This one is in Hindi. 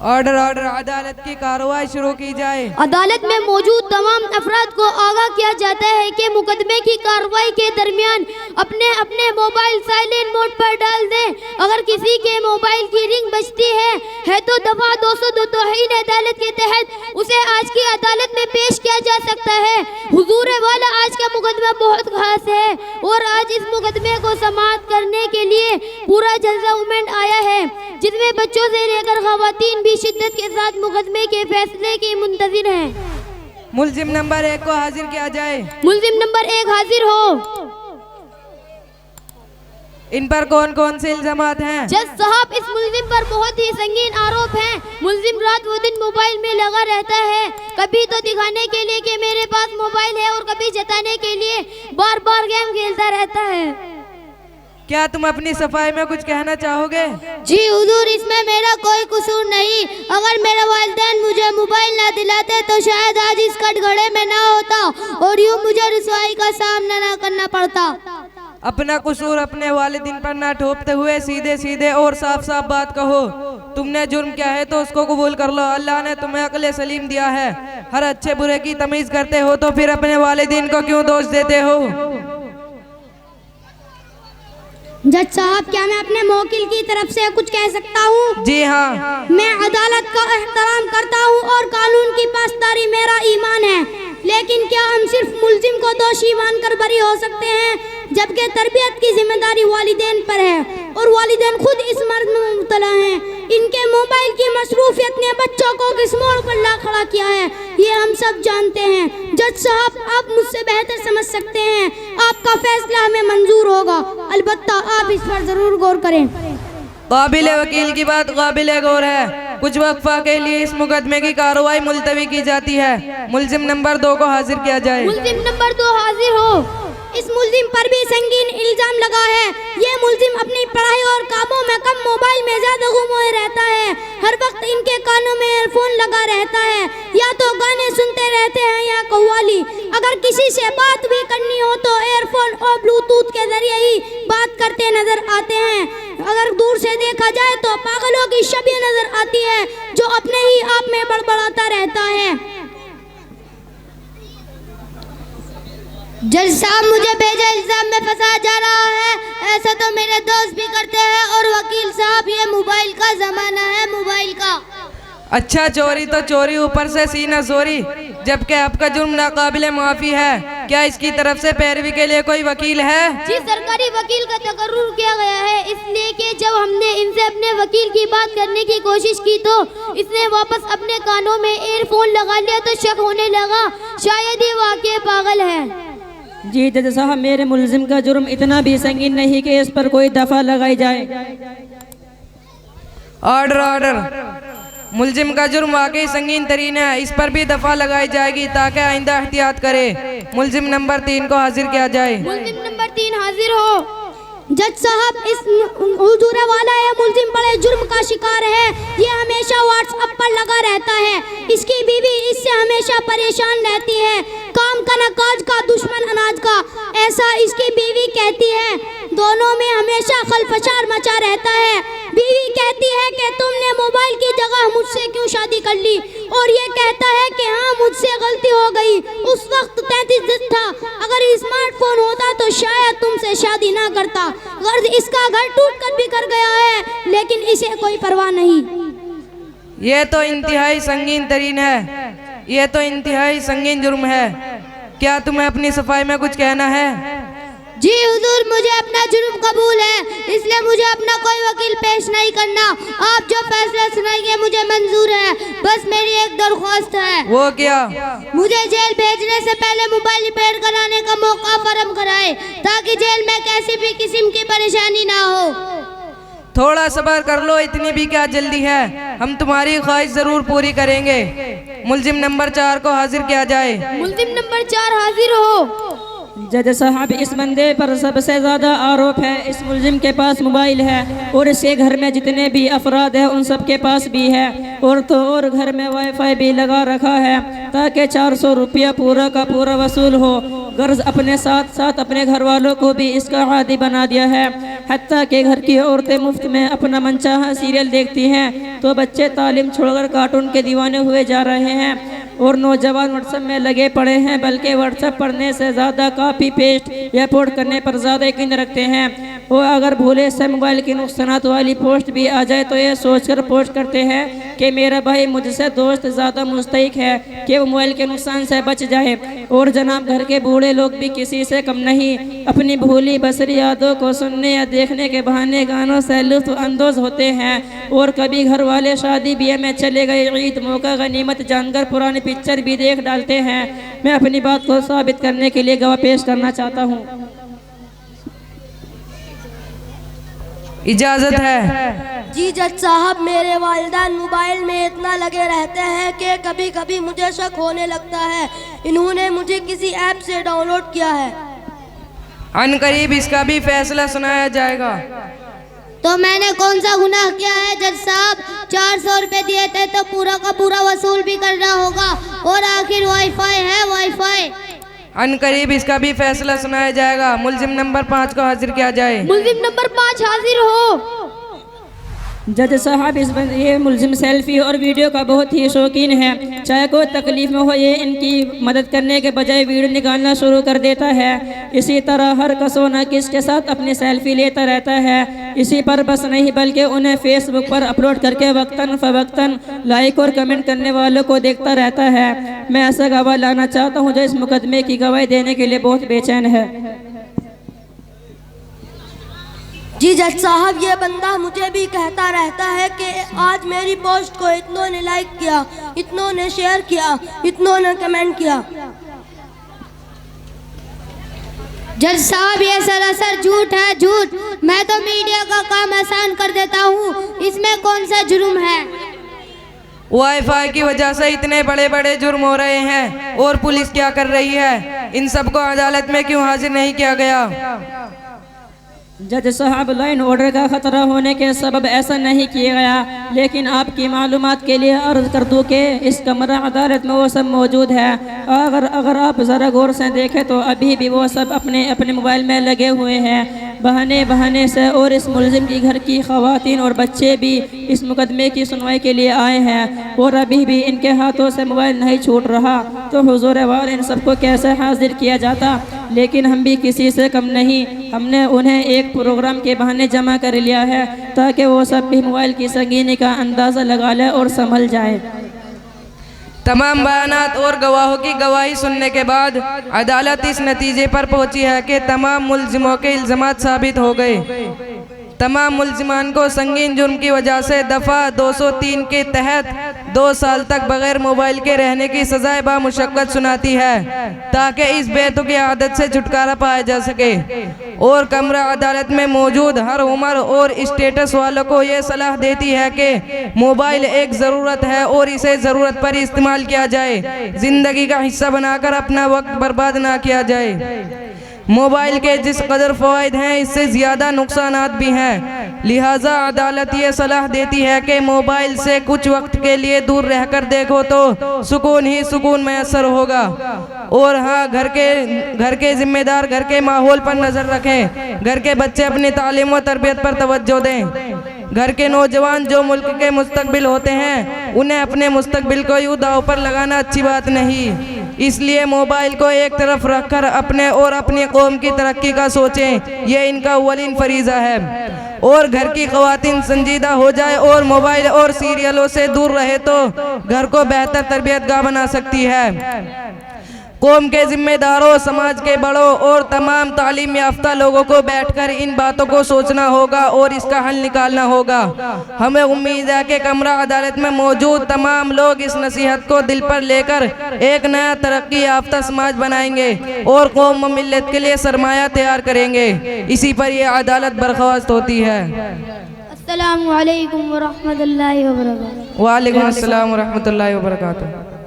ऑर्डर ऑर्डर, अदालत की कार्रवाई शुरू की जाए। अदालत में मौजूद तमाम अफराद को आगाह किया जाता है कि मुकदमे की कार्रवाई के दरमियान अपने अपने मोबाइल साइलेंट मोड पर डाल दें। अगर किसी के मोबाइल की रिंग बजती है तो दफा 202 तौहीन अदालत के तहत उसे आज की अदालत में पेश किया जा सकता है। हुजूर वाला, आज का मुकदमा बहुत खास है और आज इस मुकदमे को समाअत करने के लिए पूरा जलसा उमेंड आया है, जिसमें बच्चों से लेकर खवातीन भी शिद्दत के साथ मुकदमे के फैसले की मुंतजिर हैं। मुल्जिम नंबर 1 को हाजिर किया जाए। मुल्जिम नंबर 1 हाजिर हो। इन पर कौन कौन से इल्जामात हैं? जज साहब, इस मुल्जिम पर बहुत ही संगीन आरोप हैं। मुल्जिम रात व दिन मोबाइल में लगा रहता है, कभी तो दिखाने के लिए कि मेरे पास मोबाइल है और कभी जताने के लिए बार बार गेम खेलता रहता है। क्या तुम अपनी सफाई में कुछ कहना चाहोगे? जी हुजूर, इसमें मेरा कोई कसूर नहीं। अगर मेरे वालिदैन मुझे मोबाइल ना दिलाते तो शायद आज इस कटघरे में ना होता और यूँ मुझे रुसवाई का सामना ना करना पड़ता। अपना कसूर अपने वालिदैन पर ना ठोपते हुए सीधे सीधे और साफ साफ बात कहो। तुमने जुर्म किया है तो उसको कबूल कर लो। अल्लाह ने तुम्हें अक्ल सलीम दिया है, हर अच्छे बुरे की तमीज करते हो, तो फिर अपने वालिदैन को क्यों दोष देते हो? जज साहब, क्या मैं अपने मौकिल की तरफ से कुछ कह सकता हूँ? जी हाँ। मैं अदालत का एहतराम करता हूँ और कानून की पासदारी मेरा ईमान है, लेकिन क्या हम सिर्फ मुल्जिम को दोषी मानकर बरी हो सकते हैं, जबकि तरबियत की जिम्मेदारी वालिदैन पर है और वालिदैन खुद इस मर्द में मुब्तला हैं। इनके मोबाइल की मसरूफियत ने बच्चों को किस मोड़ पर ला खड़ा किया है, ये हम सब जानते हैं। जज साहब, आप मुझसे बेहतर समझ सकते हैं, आपका फैसला हमें मंजूर होगा, अलबत्ता आप इस पर जरूर गौर करें। काबिल वकील की बात काबिल गौर है। कुछ वक्फा के लिए इस मुकदमे की कार्रवाई मुलतवी की जाती है। मुल्जिम नंबर 2 को हाजिर किया जाए। मुल्जिम नंबर 2 हाजिर हो। इस मुल्जिम पर भी संगीन इल्जाम लगा है। ये मुल्जिम अपनी पढ़ाई और कामों में कम, मोबाइल में ज्यादा गुम हुए रहता है। हर वक्त इनके कानों में ईयरफोन लगा रहता है, या तो गाने सुनते रहते हैं या कव्वाली। अगर किसी से बात भी करनी हो तो ईयरफोन और ब्लूटूथ के जरिए ही बात करते नजर आते हैं। अगर दूर से देखा जाए तो पागलों की शबीह नजर आती है, जो अपने ही आप में बड़बड़ाता रहता है। जज साहब, मुझे बेजा इल्जाम में फंसाया जा रहा है। ऐसा तो मेरे दोस्त भी करते हैं। और वकील साहब, ये मोबाइल का जमाना है, मोबाइल का। अच्छा, चोरी तो चोरी, ऊपर से सीना चोरी, जबकि आपका जुर्म नाकाबिले माफी है। क्या इसकी तरफ से पैरवी के लिए कोई वकील है? जी, सरकारी वकील का तकर्रुर किया गया है, इसलिए कि जब हमने इनसे अपने वकील की बात करने की कोशिश की तो इसने वापस अपने कानों में ईयरफोन लगा लिया, तो शक होने लगा शायद ये वाकई पागल है। जी जज साहब, मेरे मुल्जिम का जुर्म इतना भी संगीन नहीं कि इस पर कोई दफा लगाई जाए। ऑर्डर ऑर्डर, मुल्जिम का जुर्म वाकई संगीन तरीन है, इस पर भी दफा लगाई जाएगी ताकि आइंदा एहतियात करे। मुल्जिम नंबर 3 को हाजिर किया जाए। मुल्जिम नंबर 3 हाजिर हो। जज साहब, इस हुजूर वाला है मुल्जिम बड़े जुर्म का शिकार है। ये हमेशा व्हाट्सएप पर लगा रहता है। इसकी बीवी इससे हमेशा परेशान रहती है। काम का न काज का, दुश्मन अनाज का, ऐसा इसकी बीवी कहती है। दोनों में हमेशा खलफशार मचा रहता है। बीवी कहती है कि तुमने मोबाइल की जगह मुझसे क्यों शादी कर ली, और ये कहता है कि हाँ, मुझसे गलती हो गई। उस वक्त 33 दिन था, अगर स्मार्टफोन होता तो शायद तुमसे शादी ना करता। गर्ज इसका घर टूट कर बिखर गया है, लेकिन इसे कोई परवाह नहीं। ये तो इंतहाई संगीन तरीन है, ये तो इंतहाई संगीन जुर्म है। क्या तुम्हें अपनी सफाई में कुछ कहना है? जी हुजूर, मुझे अपना जुर्म कबूल है, इसलिए मुझे अपना कोई वकील पेश नहीं करना। आप जो फैसला सुनाएंगे मुझे मंजूर है। बस मेरी एक दरख्वास्त है। वो क्या? मुझे जेल भेजने से पहले मोबाइल रिपेयर कराने का मौका फराहम कराए, ताकि जेल में किसी भी किस्म की परेशानी ना हो। थोड़ा सब्र कर लो, इतनी भी क्या जल्दी है, हम तुम्हारी ख्वाहिश जरूर पूरी करेंगे। मुल्जिम नंबर 4 को हाजिर किया जाए। मुल्जिम नंबर 4 हाजिर हो। जज साहब, इस बंदे पर सबसे ज़्यादा आरोप है इस मुल्जिम के पास मोबाइल है और इसके घर में जितने भी अफराद हैं उन सब के पास भी है, और तो और घर में वाईफाई भी लगा रखा है ताकि 400 रुपया पूरा का पूरा वसूल हो। गर्ज अपने साथ साथ अपने घर वालों को भी इसका आदी बना दिया है। हत्ता कि घर की औरतें मुफ्त में अपना मनचाहा सीरियल देखती हैं तो बच्चे तालीम छोड़कर कार्टून के दीवाने हुए जा रहे हैं और नौजवान व्हाट्सएप में लगे पड़े हैं, बल्कि व्हाट्सएप पढ़ने से ज़्यादा कॉपी पेस्ट या पोस्ट करने पर ज़्यादा यकीन रखते हैं। वो अगर भूले से मोबाइल के नुकसानात वाली पोस्ट भी आ जाए तो ये सोचकर पोस्ट करते हैं कि मेरा भाई मुझसे दोस्त ज़्यादा मुस्तहिक है कि वो मोबाइल के नुकसान से बच जाए। और जनाब घर के बूढ़े लोग भी किसी से कम नहीं, अपनी भूली बसरी यादों को सुनने या देखने के बहाने गानों से लुत्फ़ अंदोज़ होते हैं। और कभी घर वाले शादी ब्याह में चले गए, ईद मौका गनीमत जानकर पुरानी पिक्चर भी देख डालते हैं। मैं अपनी बात को साबित करने के लिए गवाह पेश करना चाहता हूँ। इजाजत है। जी जज साहब, मेरे वालिदैन मोबाइल में इतना लगे रहते हैं कि कभी कभी मुझे शक होने लगता है इन्होंने मुझे किसी ऐप से डाउनलोड किया है। अनकरीब इसका भी फैसला सुनाया जाएगा। तो मैंने कौन सा गुनाह किया है जज साहब? 400 रुपए दिए थे तो पूरा का पूरा वसूल भी करना होगा। और आखिर वाईफाई है वाईफाई। अनकरीब इसका भी फैसला सुनाया जाएगा। मुलजिम नंबर 5 को हाजिर किया जाए। मुल्जिम नंबर 5 हाजिर हो। जज साहब ये मुलजिम सेल्फी और वीडियो का बहुत ही शौकीन है। चाहे कोई तकलीफ में हो ये इनकी मदद करने के बजाय वीडियो निकालना शुरू कर देता है। इसी तरह हर कसो न किस के साथ अपनी सेल्फी लेता रहता है। इसी पर बस नहीं बल्कि उन्हें फेसबुक पर अपलोड करके वक्तन फ़वक्तन लाइक और कमेंट करने वालों को देखता रहता है। मैं ऐसा गवाह लाना चाहता हूँ जो इस मुकदमे की गवाही देने के लिए बहुत बेचैन है। जी जज साहब, ये बंदा मुझे भी कहता रहता है कि आज मेरी पोस्ट को इतनों ने लाइक किया, इतनों ने शेयर किया, इतनों ने कमेंट किया। जज साहब ये सरासर झूठ है, झूठ। मैं तो मीडिया का काम आसान कर देता हूँ, इसमें कौन सा जुर्म है? वाईफाई की वजह से इतने बड़े बड़े जुर्म हो रहे हैं और पुलिस क्या कर रही है? इन सबको अदालत में क्यों हाजिर नहीं किया गया? जज साहब लाइन ऑर्डर का खतरा होने के सबब ऐसा नहीं किया गया, लेकिन आपकी मालूमात के लिए अर्ज कर दूँ कि इस कमरा अदालत में वो सब मौजूद है। अगर आप ज़रा गौर से देखें तो अभी भी वो सब अपने अपने मोबाइल में लगे हुए हैं बहाने से। और इस मुलजिम की घर की ख़वातीन और बच्चे भी इस मुकदमे की सुनवाई के लिए आए हैं और अभी भी इनके हाथों से मोबाइल नहीं छूट रहा। तो हुजूर वाल इन सबको कैसे हाजिर किया जाता? लेकिन हम भी किसी से कम नहीं, हमने उन्हें एक प्रोग्राम के बहाने जमा कर लिया है ताकि वो सब भी मोबाइल की संगीनी का अंदाज़ा लगा ले और संभल जाए। तमाम बयानात और गवाहों की गवाही सुनने के बाद अदालत इस नतीजे पर पहुंची है कि तमाम मुल्जिमों के इल्ज़ामात साबित हो गए। तमाम मुल्जिमान को संगीन जुर्म की वजह से दफ़ा 203 के तहत 2 साल तक बगैर मोबाइल के रहने की सज़ाए बामुशक्क़त सुनाती है ताकि इस बेतुकी आदत से छुटकारा पाया जा सके। और कमरा अदालत में मौजूद हर उम्र और स्टेटस वालों को ये सलाह देती है कि मोबाइल एक ज़रूरत है और इसे ज़रूरत पर इस्तेमाल किया जाए, ज़िंदगी का हिस्सा बनाकर अपना वक्त बर्बाद ना किया जाए। मोबाइल के जिस कदर फ़वाइद हैं इससे ज़्यादा नुकसानात भी हैं, लिहाजा अदालत ये सलाह देती है कि मोबाइल से कुछ वक्त के लिए दूर रहकर देखो तो सुकून ही सुकून मैसर होगा। और हाँ, घर के जिम्मेदार घर के माहौल पर नज़र रखें, घर के बच्चे अपनी तालीम व तरबियत पर तवज्जो दें। घर के नौजवान जो मुल्क के मुस्तकबिल होते हैं उन्हें अपने मुस्तकबिल को यूँ दाव पर लगाना अच्छी बात नहीं। इसलिए मोबाइल को एक तरफ रखकर अपने और अपनी कौम की तरक्की का सोचें, ये इनका अव्वलीन फरीज़ा है। और घर की ख़वातीन संजीदा हो जाए और मोबाइल और सीरियलों से दूर रहे तो घर को बेहतर तरबियतगाह बना सकती है। कौम के जिम्मेदारों, समाज के बड़ों और तमाम तालीम याफ्ता लोगों को बैठकर इन बातों को सोचना होगा और इसका हल निकालना होगा। हमें उम्मीद है कि कमरा अदालत में मौजूद तमाम लोग इस नसीहत को दिल पर लेकर एक नया तरक्की याफ्ता समाज बनाएंगे और कौम व मिल्लत के लिए सरमाया तैयार करेंगे। इसी पर यह अदालत बर्खास्त होती है। अस्सलामु अलैकुम व रहमतुल्लाहि व बरकातहू। वालेकुम अस्सलाम व रहमतुल्लाहि व बरकातहू।